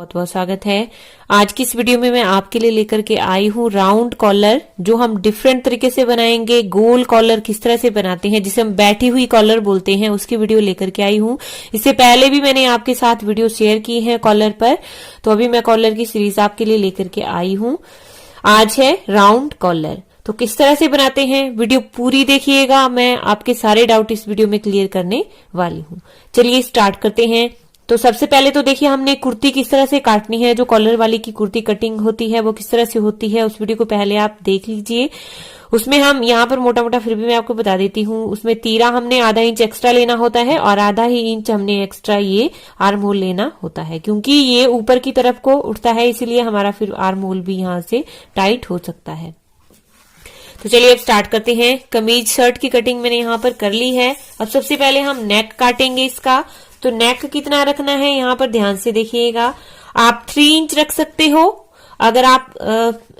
बहुत बहुत स्वागत है। आज की इस वीडियो में मैं आपके लिए लेकर के आई हूँ राउंड कॉलर, जो हम डिफरेंट तरीके से बनाएंगे। गोल कॉलर किस तरह से बनाते हैं, जिसे हम बैठी हुई कॉलर बोलते हैं, उसकी वीडियो लेकर के आई हूँ। इससे पहले भी मैंने आपके साथ वीडियो शेयर की है कॉलर पर, तो अभी मैं कॉलर की सीरीज आपके लिए लेकर के आई हूँ। आज है राउंड कॉलर, तो किस तरह से बनाते हैं वीडियो पूरी देखिएगा। मैं आपके सारे डाउट इस वीडियो में क्लियर करने वाली हूँ। चलिए स्टार्ट करते हैं। तो सबसे पहले तो देखिए हमने कुर्ती किस तरह से काटनी है। जो कॉलर वाली की कुर्ती कटिंग होती है वो किस तरह से होती है, उस वीडियो को पहले आप देख लीजिए। उसमें हम यहाँ पर मोटा मोटा फिर भी मैं आपको बता देती हूँ। उसमें तीरा हमने आधा इंच एक्स्ट्रा लेना होता है और आधा ही इंच हमने एक्स्ट्रा ये आर्म होल लेना होता है, क्योंकि ये ऊपर की तरफ को उठता है, इसीलिए हमारा फिर आर्म होल भी यहाँ से टाइट हो सकता है। तो चलिए अब स्टार्ट करते हैं। कमीज शर्ट की कटिंग मैंने यहाँ पर कर ली है। अब सबसे पहले हम नेक काटेंगे इसका। तो नेक कितना रखना है यहाँ पर ध्यान से देखिएगा। आप 3 इंच रख सकते हो अगर आप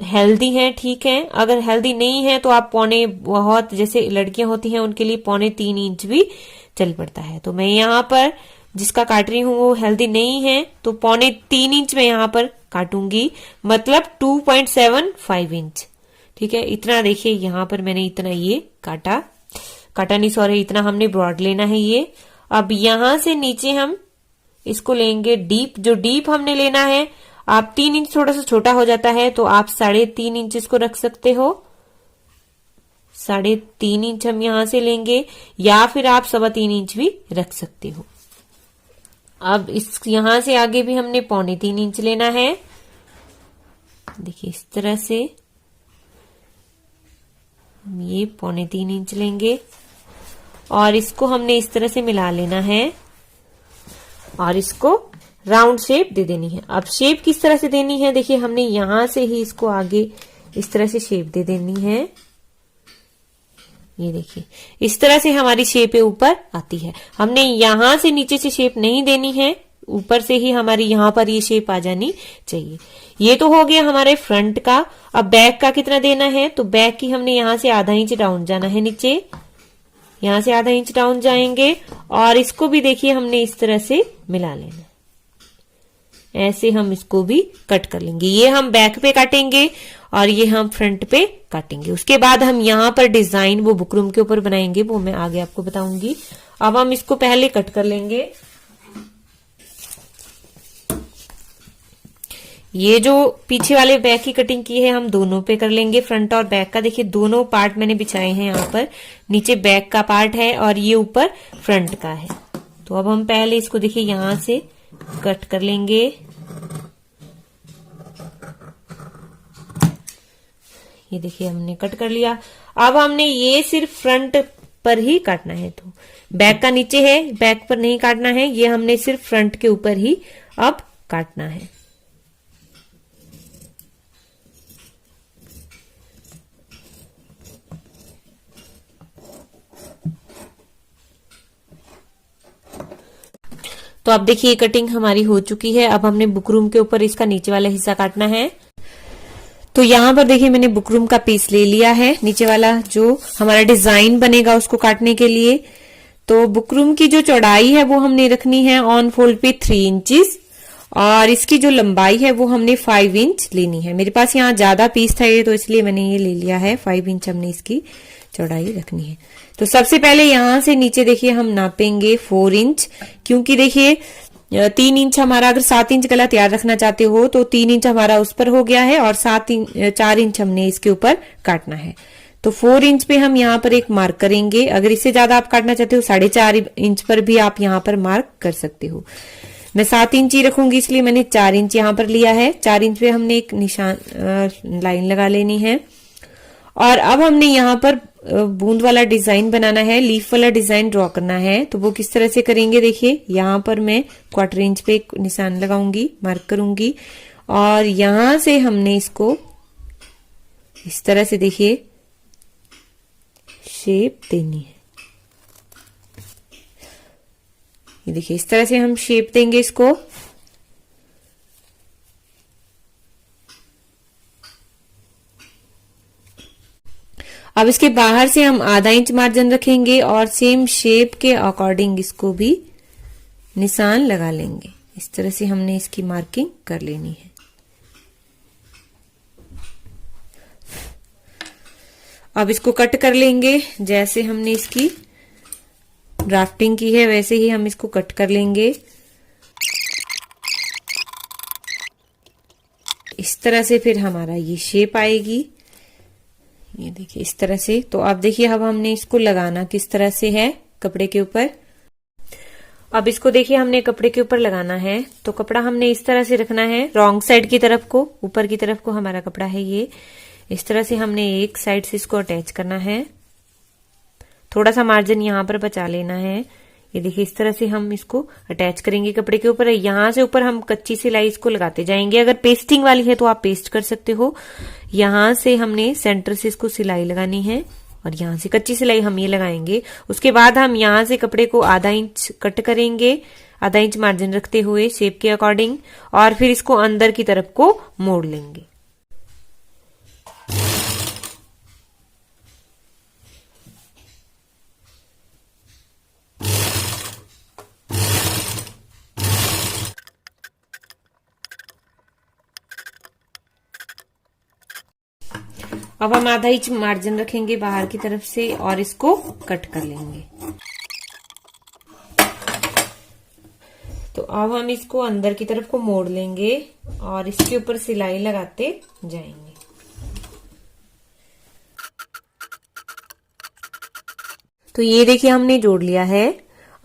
हेल्दी हैं, ठीक है। अगर हेल्दी नहीं है तो आप पौने, बहुत जैसे लड़कियां होती हैं उनके लिए पौने 3 इंच भी चल पड़ता है। तो मैं यहाँ पर जिसका काट रही हूँ वो हेल्दी नहीं है, तो पौने 3 इंच में यहाँ पर काटूंगी, मतलब 2.75 इंच, ठीक है। इतना देखिए यहाँ पर मैंने इतना ये काटा नहीं, सॉरी, इतना हमने ब्रॉड लेना है ये। अब यहां से नीचे हम इसको लेंगे डीप। जो डीप हमने लेना है, आप 3 इंच थोड़ा सा छोटा हो जाता है तो आप 3.5 इंच इसको रख सकते हो। 3.5 इंच हम यहां से लेंगे, या फिर आप 3.25 इंच भी रख सकते हो। अब इस यहां से आगे भी हमने पौने 3 इंच लेना है। देखिए इस तरह से ये पौने 3 इंच लेंगे और इसको हमने इस तरह से मिला लेना है और इसको राउंड शेप दे देनी है। अब शेप किस तरह से देनी है, देखिए हमने यहां से ही इसको आगे इस तरह से शेप दे देनी है। ये देखिए इस तरह से हमारी शेप ऊपर आती है। हमने यहां से नीचे से शेप नहीं देनी है, ऊपर से ही हमारी यहां पर ये शेप आ जानी चाहिए। ये तो हो गया हमारे फ्रंट का। अब बैक का कितना देना है, तो बैक की हमने यहां से आधा इंच डाउन जाना है नीचे, यहां से आधा इंच डाउन जाएंगे और इसको भी देखिए हमने इस तरह से मिला लेना। ऐसे हम इसको भी कट कर लेंगे। ये हम बैक पे काटेंगे और ये हम फ्रंट पे काटेंगे। उसके बाद हम यहाँ पर डिजाइन वो बुकरम के ऊपर बनाएंगे, वो मैं आगे आपको बताऊंगी। अब हम इसको पहले कट कर लेंगे। ये जो पीछे वाले बैक की कटिंग की है हम दोनों पे कर लेंगे, फ्रंट और बैक का। देखिए दोनों पार्ट मैंने बिछाए हैं यहाँ पर। नीचे बैक का पार्ट है और ये ऊपर फ्रंट का है। तो अब हम पहले इसको देखिए यहां से कट कर लेंगे। ये देखिए हमने कट कर लिया। अब हमने ये सिर्फ फ्रंट पर ही काटना है, तो बैक का नीचे है, बैक पर नहीं काटना है। ये हमने सिर्फ फ्रंट के ऊपर ही अब काटना है। तो अब देखिए कटिंग हमारी हो चुकी है। अब हमने बुकरूम के ऊपर इसका नीचे वाला हिस्सा काटना है। तो यहाँ पर देखिए मैंने बुकरूम का पीस ले लिया है, नीचे वाला जो हमारा डिजाइन बनेगा उसको काटने के लिए। तो बुकरूम की जो चौड़ाई है वो हमने रखनी है ऑन फोल्ड पे 3 इंचेस और इसकी जो लंबाई है वो हमने 5 इंच लेनी है। मेरे पास यहाँ ज्यादा पीस था ये, तो इसलिए मैंने ये ले लिया है। 5 इंच हमने इसकी चौड़ाई रखनी है। तो सबसे पहले यहां से नीचे देखिए हम नापेंगे 4 इंच, क्योंकि देखिए 3 इंच हमारा, अगर 7 इंच गला तैयार रखना चाहते हो तो 3 इंच हमारा उस पर हो गया है और 4 इंच हमने इसके ऊपर काटना है। तो 4 इंच पे हम यहाँ पर एक मार्क करेंगे। अगर इससे ज्यादा आप काटना चाहते हो 4.5 इंच पर भी आप यहाँ पर मार्क कर सकते हो। मैं 7 इंच ही रखूंगी, इसलिए मैंने 4 इंच यहाँ पर लिया है। 4 इंच पे हमने एक निशान लाइन लगा लेनी है और अब हमने यहाँ पर बूंद वाला डिजाइन बनाना है, लीफ वाला डिजाइन ड्रॉ करना है। तो वो किस तरह से करेंगे, देखिए यहाँ पर मैं 1/4 इंच पे एक निशान लगाऊंगी, मार्क करूंगी और यहां से हमने इसको इस तरह से देखिए शेप देनी है। ये देखिए इस तरह से हम शेप देंगे इसको। अब इसके बाहर से हम आधा इंच मार्जिन रखेंगे और सेम शेप के अकॉर्डिंग इसको भी निशान लगा लेंगे। इस तरह से हमने इसकी मार्किंग कर लेनी है। अब इसको कट कर लेंगे, जैसे हमने इसकी ड्राफ्टिंग की है वैसे ही हम इसको कट कर लेंगे। इस तरह से फिर हमारा ये शेप आएगी, ये देखिए इस तरह से। तो आप देखिए अब हमने इसको लगाना किस तरह से है कपड़े के ऊपर। अब इसको देखिए हमने कपड़े के ऊपर लगाना है, तो कपड़ा हमने इस तरह से रखना है, रॉन्ग साइड की तरफ को, ऊपर की तरफ को हमारा कपड़ा है ये। इस तरह से हमने एक साइड से इसको अटैच करना है, थोड़ा सा मार्जिन यहाँ पर बचा लेना है। ये देखिए इस तरह से हम इसको अटैच करेंगे कपड़े के ऊपर। यहाँ से ऊपर हम कच्ची सिलाई इसको लगाते जाएंगे, अगर पेस्टिंग वाली है तो आप पेस्ट कर सकते हो। यहाँ से हमने सेंटर से इसको सिलाई लगानी है और यहाँ से कच्ची सिलाई हम ये लगाएंगे। उसके बाद हम यहाँ से कपड़े को आधा इंच कट करेंगे, आधा इंच मार्जिन रखते हुए शेप के अकॉर्डिंग, और फिर इसको अंदर की तरफ को मोड़ लेंगे। अब हम आधा इंच मार्जिन रखेंगे बाहर की तरफ से और इसको कट कर लेंगे। तो अब हम इसको अंदर की तरफ को मोड़ लेंगे और इसके ऊपर सिलाई लगाते जाएंगे। तो ये देखिए हमने जोड़ लिया है।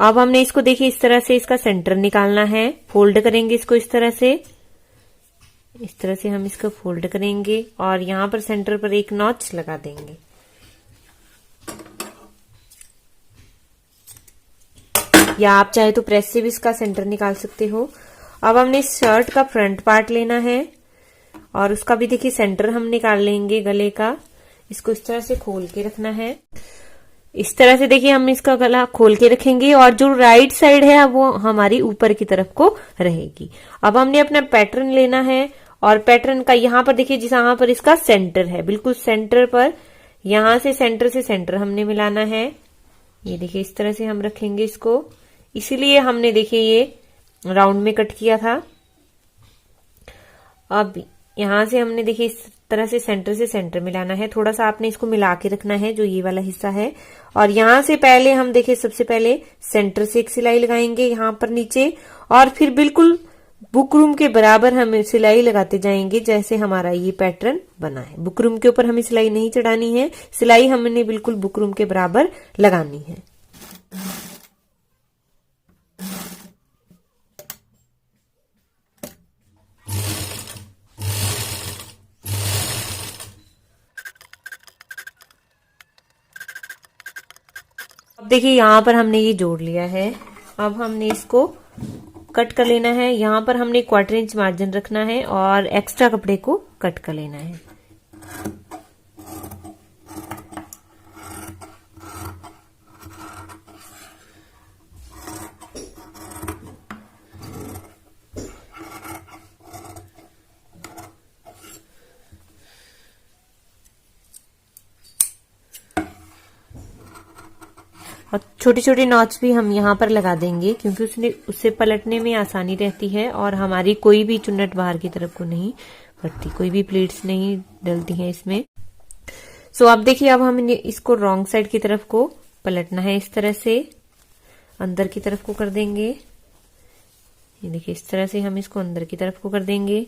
अब हमने इसको देखिए इस तरह से इसका सेंटर निकालना है, फोल्ड करेंगे इसको इस तरह से। इस तरह से हम इसको फोल्ड करेंगे और यहाँ पर सेंटर पर एक नॉच लगा देंगे। या आप चाहे तो प्रेस से भी इसका सेंटर निकाल सकते हो। अब हमने इस शर्ट का फ्रंट पार्ट लेना है और उसका भी देखिए सेंटर हम निकाल लेंगे गले का। इसको इस तरह से खोल के रखना है। इस तरह से देखिए हम इसका गला खोल के रखेंगे और जो राइट साइड है वो हमारी ऊपर की तरफ को रहेगी। अब हमने अपना पैटर्न लेना है और पैटर्न का यहाँ पर देखिए जहां पर इसका सेंटर है, बिल्कुल सेंटर पर, यहां से सेंटर हमने मिलाना है। ये देखिए इस तरह से हम रखेंगे इसको, इसीलिए हमने देखिए ये राउंड में कट किया था। अब यहां से हमने देखिए इस तरह से सेंटर मिलाना है, थोड़ा सा आपने इसको मिला के रखना है जो ये वाला हिस्सा है। और यहां से पहले हम देखिए सबसे पहले सेंटर से एक सिलाई लगाएंगे यहाँ पर नीचे, और फिर बिल्कुल बुकरूम के बराबर हम सिलाई लगाते जाएंगे जैसे हमारा ये पैटर्न बना है। बुकरूम के ऊपर हमें सिलाई नहीं चढ़ानी है, सिलाई हमने बिल्कुल बुकरूम के बराबर लगानी है। अब देखिए यहाँ पर हमने ये जोड़ लिया है। अब हमने इसको कट कर लेना है। यहाँ पर हमने 1/4 इंच मार्जिन रखना है और एक्स्ट्रा कपड़े को कट कर लेना है। और छोटी छोटी नॉच भी हम यहाँ पर लगा देंगे क्योंकि उससे पलटने में आसानी रहती है और हमारी कोई भी चुन्नट बाहर की तरफ को नहीं फटती, कोई भी प्लीट्स नहीं डलती हैं इसमें। सो अब देखिए अब हम इसको रॉन्ग साइड की तरफ को पलटना है, इस तरह से अंदर की तरफ को कर देंगे। ये देखिए इस तरह से हम इसको अंदर की तरफ को कर देंगे।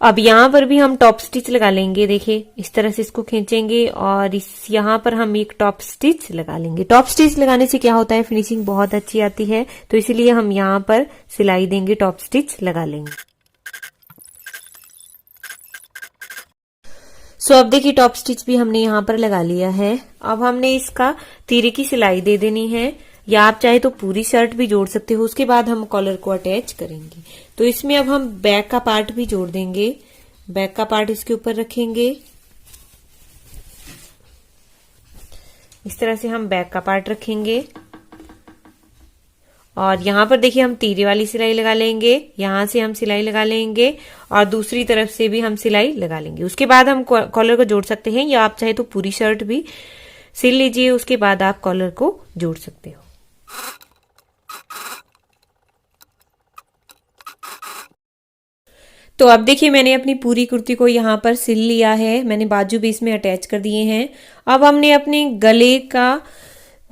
अब यहाँ पर भी हम टॉप स्टिच लगा लेंगे। देखिए इस तरह से इसको खींचेंगे और इस यहाँ पर हम एक टॉप स्टिच लगा लेंगे। टॉप स्टिच लगाने से क्या होता है, फिनिशिंग बहुत अच्छी आती है, तो इसीलिए हम यहाँ पर सिलाई देंगे, टॉप स्टिच लगा लेंगे। सो अब देखिए टॉप स्टिच भी हमने यहाँ पर लगा लिया है। अब हमने इसका तीरे की सिलाई दे देनी है, या आप चाहे तो पूरी शर्ट भी जोड़ सकते हो। उसके बाद हम कॉलर को अटैच करेंगे। तो इसमें अब हम बैक का पार्ट भी जोड़ देंगे। बैक का पार्ट इसके ऊपर रखेंगे, इस तरह से हम बैक का पार्ट रखेंगे। और यहाँ पर देखिए हम तीरे वाली सिलाई लगा लेंगे, यहाँ से हम सिलाई लगा लेंगे और दूसरी तरफ से भी हम सिलाई लगा लेंगे। उसके बाद हम कॉलर को जोड़ सकते हैं, या आप चाहे तो पूरी शर्ट भी सिल लीजिए, उसके बाद आप कॉलर को जोड़ सकते हो। तो अब देखिए मैंने अपनी पूरी कुर्ती को यहाँ पर सिल लिया है, मैंने बाजू भी इसमें अटैच कर दिए हैं। अब हमने अपने गले का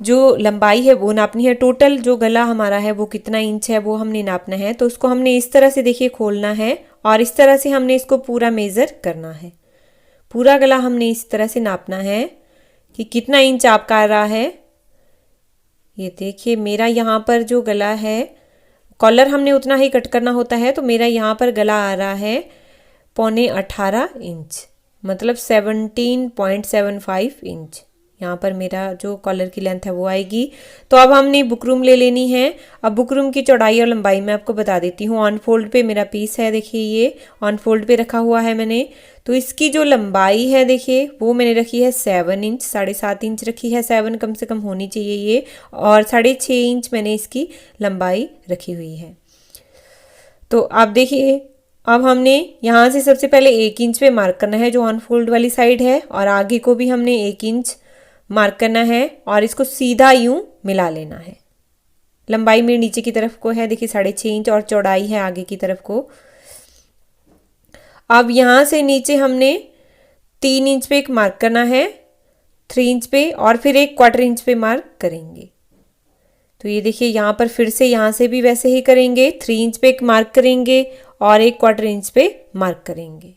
जो लंबाई है वो नापनी है। टोटल जो गला हमारा है वो कितना इंच है वो हमने नापना है। तो उसको हमने इस तरह से देखिए खोलना है और इस तरह से हमने इसको पूरा मेज़र करना है। पूरा गला हमने इस तरह से नापना है कि कितना इंच आपका आ रहा है। ये देखिए मेरा यहाँ पर जो गला है, कॉलर हमने उतना ही कट करना होता है, तो मेरा यहाँ पर गला आ रहा है 18.25 इंच, मतलब 17.75 इंच। यहाँ पर मेरा जो कॉलर की लेंथ है वो आएगी। तो अब हमने बुकरूम ले लेनी है। अब बुकरूम की चौड़ाई और लंबाई मैं आपको बता देती हूँ। ऑन फोल्ड पे मेरा पीस है, देखिए ये ऑन फोल्ड पे रखा हुआ है मैंने। तो इसकी जो लंबाई है देखिए वो मैंने रखी है 7 इंच, 7.5 इंच रखी है, 7 कम से कम होनी चाहिए ये, और 6.5 इंच मैंने इसकी लंबाई रखी हुई है। तो आप देखिए अब हमने यहाँ से सबसे पहले 1 इंच पे मार्क करना है जो ऑन फोल्ड वाली साइड है, और आगे को भी हमने 1 इंच मार्क करना है और इसको सीधा यूं मिला लेना है। लंबाई मेरी नीचे की तरफ को है, देखिए 6.5 इंच, और चौड़ाई है आगे की तरफ को। अब यहाँ से नीचे हमने 3 इंच पे एक मार्क करना है, 3 इंच पे, और फिर 1/4 इंच पे मार्क करेंगे। तो ये देखिए यहाँ पर फिर से यहाँ से भी वैसे ही करेंगे, 3 इंच पे एक मार्क करेंगे और 1/4 इंच पे मार्क करेंगे।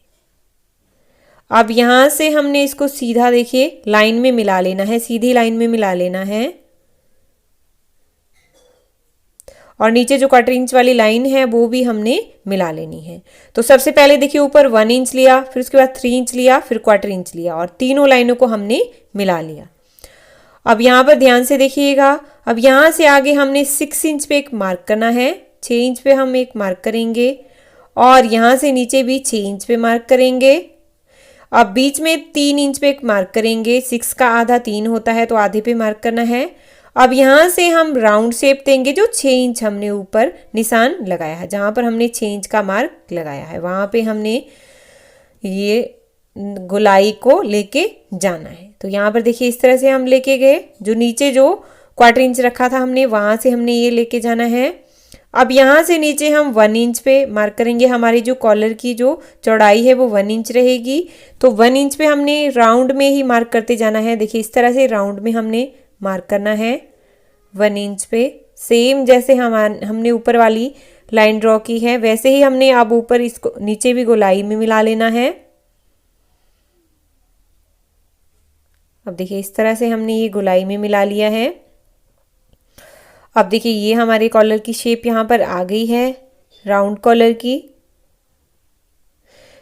अब यहाँ से हमने इसको सीधा देखिए लाइन में मिला लेना है, सीधी लाइन में मिला लेना है, और नीचे जो 1/4 इंच वाली लाइन है वो भी हमने मिला लेनी है। तो सबसे पहले देखिए ऊपर 1 इंच लिया, फिर उसके बाद 3 इंच लिया, फिर 1/4 इंच लिया, और तीनों लाइनों को हमने मिला लिया। अब यहाँ पर ध्यान से देखिएगा, अब यहाँ से आगे हमने 6 इंच पे एक मार्क करना है, 6 इंच पे हम एक मार्क करेंगे, और यहाँ से नीचे भी 6 इंच पे मार्क करेंगे। अब बीच में 3 इंच पे एक मार्क करेंगे, 6 का आधा 3 होता है तो आधे पे मार्क करना है। अब यहाँ से हम राउंड शेप देंगे, जो 6 इंच हमने ऊपर निशान लगाया है, जहाँ पर हमने 6 इंच का मार्क लगाया है वहाँ पे हमने ये गोलाई को लेके जाना है। तो यहाँ पर देखिए इस तरह से हम लेके गए, जो नीचे जो 1/4 इंच रखा था हमने वहाँ से हमने ये लेके जाना है। अब यहाँ से नीचे हम 1 इंच पे मार्क करेंगे, हमारी जो कॉलर की जो चौड़ाई है वो 1 इंच रहेगी। तो 1 इंच पे हमने राउंड में ही मार्क करते जाना है, देखिए इस तरह से राउंड में हमने मार्क करना है 1 इंच पे। सेम जैसे हमने ऊपर वाली लाइन ड्रॉ की है वैसे ही हमने अब ऊपर इसको नीचे भी गोलाई में मिला लेना है। अब देखिए इस तरह से हमने ये गोलाई में मिला लिया है। अब देखिए ये हमारे कॉलर की शेप यहाँ पर आ गई है, राउंड कॉलर की।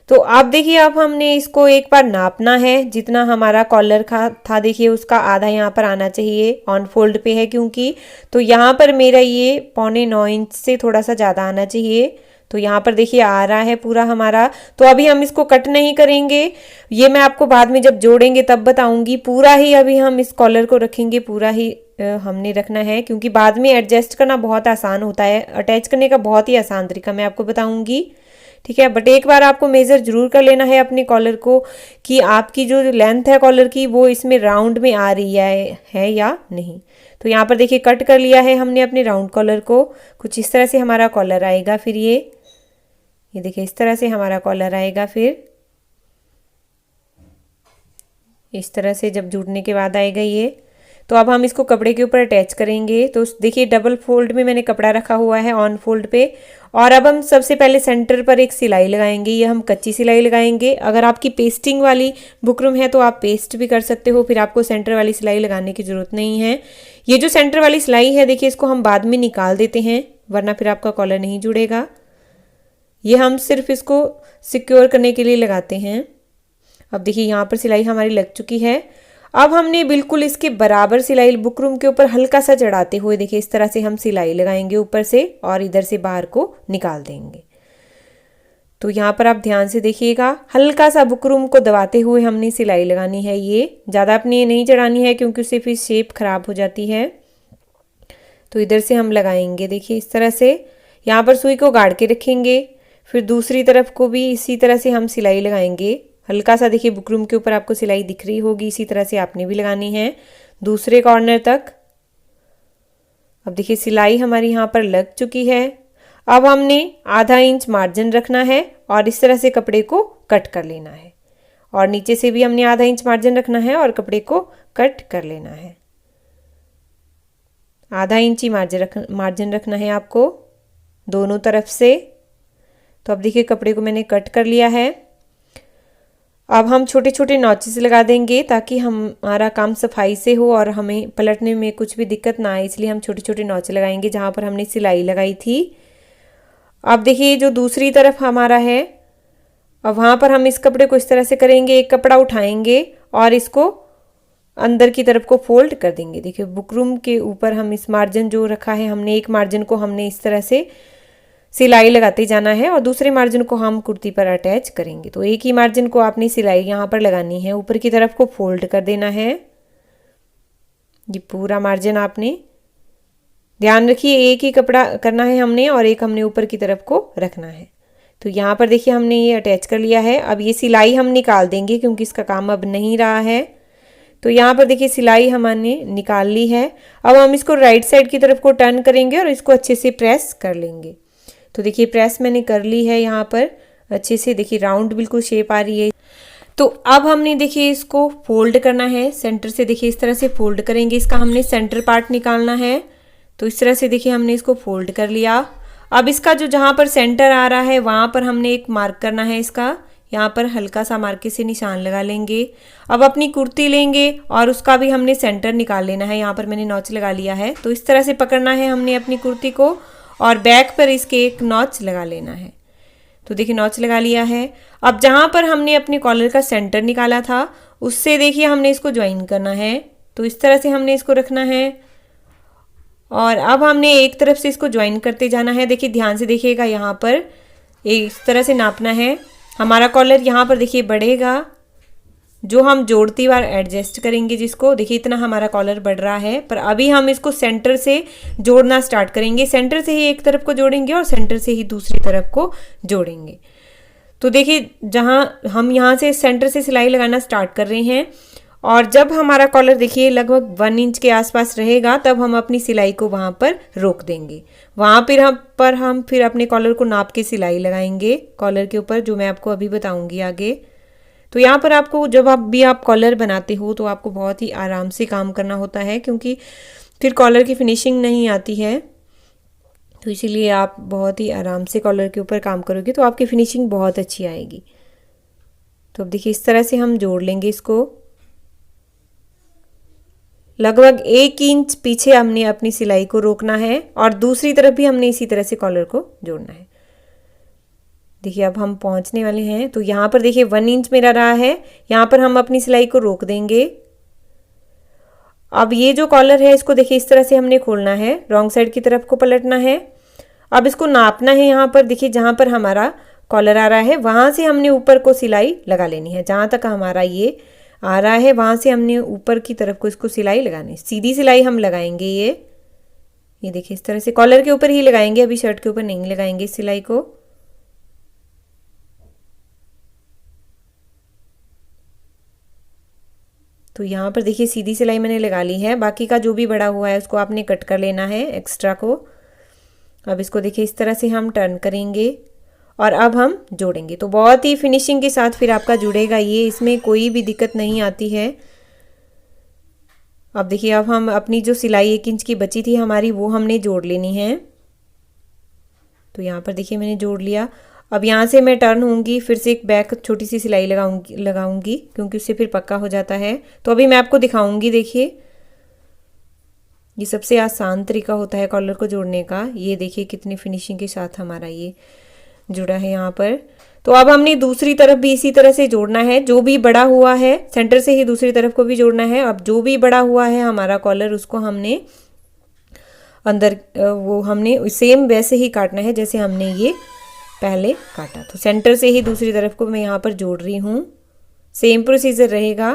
तो अब देखिए अब हमने इसको एक बार नापना है, जितना हमारा कॉलर का था देखिए उसका आधा यहाँ पर आना चाहिए, ऑन फोल्ड पे है क्योंकि। तो यहाँ पर मेरा ये 8.25 इंच से थोड़ा सा ज़्यादा आना चाहिए। तो यहाँ पर देखिए आ रहा है पूरा हमारा। तो अभी हम इसको कट नहीं करेंगे, ये मैं आपको बाद में जब जोड़ेंगे तब बताऊंगी। पूरा ही अभी हम इस कॉलर को रखेंगे, पूरा ही हमने रखना है, क्योंकि बाद में एडजस्ट करना बहुत आसान होता है। अटैच करने का बहुत ही आसान तरीका मैं आपको बताऊंगी, ठीक है। बट एक बार आपको मेज़र जरूर कर लेना है अपने कॉलर को कि आपकी जो लेंथ है कॉलर की वो इसमें राउंड में आ रही है या नहीं। तो यहाँ पर देखिए कट कर लिया है हमने अपने राउंड कॉलर को। कुछ इस तरह से हमारा कॉलर आएगा। फिर ये देखिए इस तरह से हमारा कॉलर आएगा। फिर इस तरह से जब जुड़ने के बाद आएगा ये। तो अब हम इसको कपड़े के ऊपर अटैच करेंगे। तो देखिए डबल फोल्ड में मैंने कपड़ा रखा हुआ है ऑन फोल्ड पे, और अब हम सबसे पहले सेंटर पर एक सिलाई लगाएंगे। ये हम कच्ची सिलाई लगाएंगे। अगर आपकी पेस्टिंग वाली बुकरम है तो आप पेस्ट भी कर सकते हो, फिर आपको सेंटर वाली सिलाई लगाने की ज़रूरत नहीं है। ये जो सेंटर वाली सिलाई है देखिए इसको हम बाद में निकाल देते हैं, वरना फिर आपका कॉलर नहीं जुड़ेगा। ये हम सिर्फ इसको सिक्योर करने के लिए लगाते हैं। अब देखिए यहाँ पर सिलाई हमारी लग चुकी है। अब हमने बिल्कुल इसके बराबर सिलाई बुकरम के ऊपर हल्का सा चढ़ाते हुए देखिए इस तरह से हम सिलाई लगाएंगे ऊपर से, और इधर से बाहर को निकाल देंगे। तो यहाँ पर आप ध्यान से देखिएगा, हल्का सा बुकरम को दबाते हुए हमने सिलाई लगानी है। ये ज़्यादा अपनी नहीं चढ़ानी है क्योंकि उससे फिर शेप खराब हो जाती है। तो इधर से हम लगाएंगे देखिए इस तरह से। यहाँ पर सुई को गाड़ के रखेंगे, फिर दूसरी तरफ को भी इसी तरह से हम सिलाई लगाएंगे। हल्का सा देखिए बुकरम के ऊपर आपको सिलाई दिख रही होगी, इसी तरह से आपने भी लगानी है दूसरे कॉर्नर तक। अब देखिए सिलाई हमारी यहाँ पर लग चुकी है। अब हमने आधा इंच मार्जिन रखना है और इस तरह से कपड़े को कट कर लेना है, और नीचे से भी हमने आधा इंच मार्जिन रखना है और कपड़े को कट कर लेना है। आधा इंच ही मार्जिन रखना है आपको दोनों तरफ से। तो अब देखिए कपड़े को मैंने कट कर लिया है। अब हम छोटे छोटे नॉचेस लगा देंगे ताकि हमारा काम सफाई से हो और हमें पलटने में कुछ भी दिक्कत ना आए, इसलिए हम छोटे छोटे नॉच लगाएंगे जहाँ पर हमने सिलाई लगाई थी। अब देखिए जो दूसरी तरफ हमारा है, अब वहाँ पर हम इस कपड़े को इस तरह से करेंगे, एक कपड़ा उठाएंगे और इसको अंदर की तरफ को फोल्ड कर देंगे। देखिए बुकरम के ऊपर हम इस मार्जिन जो रखा है हमने, एक मार्जिन को हमने इस तरह से सिलाई लगाते जाना है और दूसरे मार्जिन को हम कुर्ती पर अटैच करेंगे। तो एक ही मार्जिन को आपने सिलाई यहाँ पर लगानी है, ऊपर की तरफ को फोल्ड कर देना है। ये पूरा मार्जिन आपने ध्यान रखिए, एक ही कपड़ा करना है हमने और एक हमने ऊपर की तरफ को रखना है। तो यहाँ पर देखिए हमने ये अटैच कर लिया है। अब ये सिलाई हम निकाल देंगे क्योंकि इसका काम अब नहीं रहा है। तो यहाँ पर देखिए सिलाई हमने निकाल ली है। अब हम इसको राइट साइड की तरफ को टर्न करेंगे और इसको अच्छे से प्रेस कर लेंगे। तो देखिए प्रेस मैंने कर ली है यहाँ पर अच्छे से, देखिए राउंड बिल्कुल शेप आ रही है। तो अब हमने देखिए इसको फोल्ड करना है सेंटर से, देखिए इस तरह से फोल्ड करेंगे, इसका हमने सेंटर पार्ट निकालना है। तो इस तरह से देखिए हमने इसको फोल्ड कर लिया। अब इसका जो जहाँ पर सेंटर आ रहा है वहाँ पर हमने एक मार्क करना है, इसका यहाँ पर हल्का सा मार्के से निशान लगा लेंगे। अब अपनी कुर्ती लेंगे और उसका भी हमने सेंटर निकाल लेना है। यहाँ पर मैंने नॉच लगा लिया है। तो इस तरह से पकड़ना है हमने अपनी कुर्ती को और बैक पर इसके एक नॉच लगा लेना है। तो देखिए नॉच लगा लिया है। अब जहाँ पर हमने अपने कॉलर का सेंटर निकाला था उससे देखिए हमने इसको ज्वाइन करना है। तो इस तरह से हमने इसको रखना है और अब हमने एक तरफ से इसको ज्वाइन करते जाना है। देखिए ध्यान से देखिएगा, यहाँ पर इस तरह से नापना है। हमारा कॉलर यहाँ पर देखिए बढ़ेगा, जो हम जोड़ती बार एडजस्ट करेंगे जिसको, देखिए इतना हमारा कॉलर बढ़ रहा है। पर अभी हम इसको सेंटर से जोड़ना स्टार्ट करेंगे। सेंटर से ही एक तरफ को जोड़ेंगे और सेंटर से ही दूसरी तरफ को जोड़ेंगे। तो देखिए जहाँ हम यहाँ से सेंटर से सिलाई लगाना स्टार्ट कर रहे हैं और जब हमारा कॉलर देखिए लगभग 1 इंच के आसपास रहेगा तब हम अपनी सिलाई को वहाँ पर रोक देंगे। वहाँ पर हम फिर अपने कॉलर को नाप के सिलाई लगाएंगे कॉलर के ऊपर, जो मैं आपको अभी बताऊंगी आगे। तो यहाँ पर आपको जब आप कॉलर बनाते हो तो आपको बहुत ही आराम से काम करना होता है, क्योंकि फिर कॉलर की फिनिशिंग नहीं आती है। तो इसीलिए आप बहुत ही आराम से कॉलर के ऊपर काम करोगे तो आपकी फिनिशिंग बहुत अच्छी आएगी। तो अब देखिए इस तरह से हम जोड़ लेंगे इसको। लगभग 1 इंच पीछे हमने अपनी सिलाई को रोकना है और दूसरी तरफ भी हमने इसी तरह से कॉलर को जोड़ना है। देखिए अब हम पहुंचने वाले हैं। तो यहाँ पर देखिए 1 इंच मेरा रहा है, यहाँ पर हम अपनी सिलाई को रोक देंगे। अब ये जो कॉलर है इसको देखिए इस तरह से हमने खोलना है, रॉन्ग साइड की तरफ को पलटना है। अब इसको नापना है। यहाँ पर देखिए जहाँ पर हमारा कॉलर आ रहा है वहाँ से हमने ऊपर को सिलाई लगा लेनी है। जहाँ तक हमारा ये आ रहा है वहाँ से हमने ऊपर की तरफ को इसको सिलाई लगानी है। सीधी सिलाई हम लगाएंगे। ये देखिए इस तरह से कॉलर के ऊपर ही लगाएंगे, अभी शर्ट के ऊपर नहीं लगाएंगे इस सिलाई को। तो यहाँ पर देखिए सीधी सिलाई मैंने लगा ली है। बाकी का जो भी बड़ा हुआ है उसको आपने कट कर लेना है एक्स्ट्रा को। अब इसको देखिए इस तरह से हम टर्न करेंगे और अब हम जोड़ेंगे। तो बहुत ही फिनिशिंग के साथ फिर आपका जुड़ेगा ये, इसमें कोई भी दिक्कत नहीं आती है। अब देखिए अब हम अपनी जो सिलाई 1 इंच की बची थी हमारी वो हमने जोड़ लेनी है। तो यहाँ पर देखिए मैंने जोड़ लिया। अब यहाँ से मैं टर्न होंगी, फिर से एक बैक छोटी सी सिलाई लगाऊंगी क्योंकि उससे फिर पक्का हो जाता है। तो अभी मैं आपको दिखाऊंगी। देखिए ये सबसे आसान तरीका होता है कॉलर को जोड़ने का। ये देखिए कितनी फिनिशिंग के साथ हमारा ये जुड़ा है यहाँ पर। तो अब हमने दूसरी तरफ भी इसी तरह से जोड़ना है। जो भी बड़ा हुआ है सेंटर से ही दूसरी तरफ को भी जोड़ना है। अब जो भी बड़ा हुआ है हमारा कॉलर उसको हमने अंदर वो हमने सेम वैसे ही काटना है जैसे हमने ये पहले काटा। तो सेंटर से ही दूसरी तरफ को मैं यहाँ पर जोड़ रही हूँ, सेम प्रोसीजर रहेगा।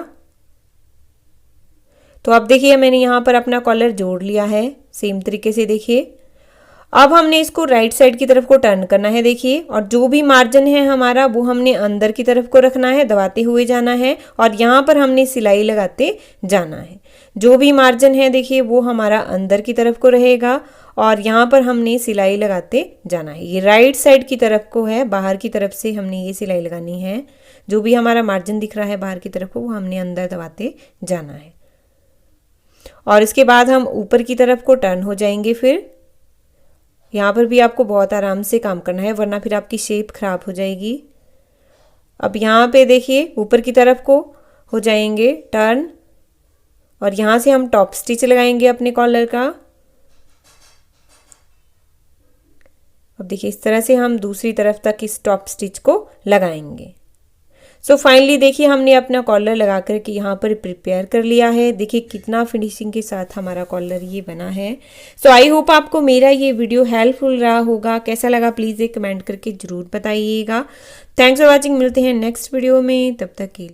तो अब देखिए मैंने यहाँ पर अपना कॉलर जोड़ लिया है सेम तरीके से। देखिए अब हमने इसको राइट साइड की तरफ को टर्न करना है, देखिए, और जो भी मार्जिन है हमारा वो हमने अंदर की तरफ को रखना है, दबाते हुए जाना है और यहाँ पर हमने सिलाई लगाते जाना है। जो भी मार्जिन है देखिए वो हमारा अंदर की तरफ को रहेगा और यहाँ पर हमने सिलाई लगाते जाना है। ये राइट साइड की तरफ को है, बाहर की तरफ से हमने ये सिलाई लगानी है। जो भी हमारा मार्जिन दिख रहा है बाहर की तरफ को वो हमने अंदर दबाते जाना है। और इसके बाद हम ऊपर की तरफ को टर्न हो जाएंगे। फिर यहाँ पर भी आपको बहुत आराम से काम करना है वरना फिर आपकी शेप खराब हो जाएगी। अब यहाँ पे देखिए ऊपर की तरफ को हो जाएंगे टर्न और यहाँ से हम टॉप स्टिच लगाएंगे अपने कॉलर का। अब देखिए इस तरह से हम दूसरी तरफ तक इस टॉप स्टिच को लगाएंगे। सो फाइनली देखिए हमने अपना कॉलर लगा करके यहाँ पर प्रिपेयर कर लिया है। देखिए कितना फिनिशिंग के साथ हमारा कॉलर ये बना है। सो आई होप आपको मेरा ये वीडियो हेल्पफुल रहा होगा। कैसा लगा प्लीज़ एक कमेंट करके ज़रूर बताइएगा। Thanks for watching. मिलते हैं नेक्स्ट वीडियो में, तब तक के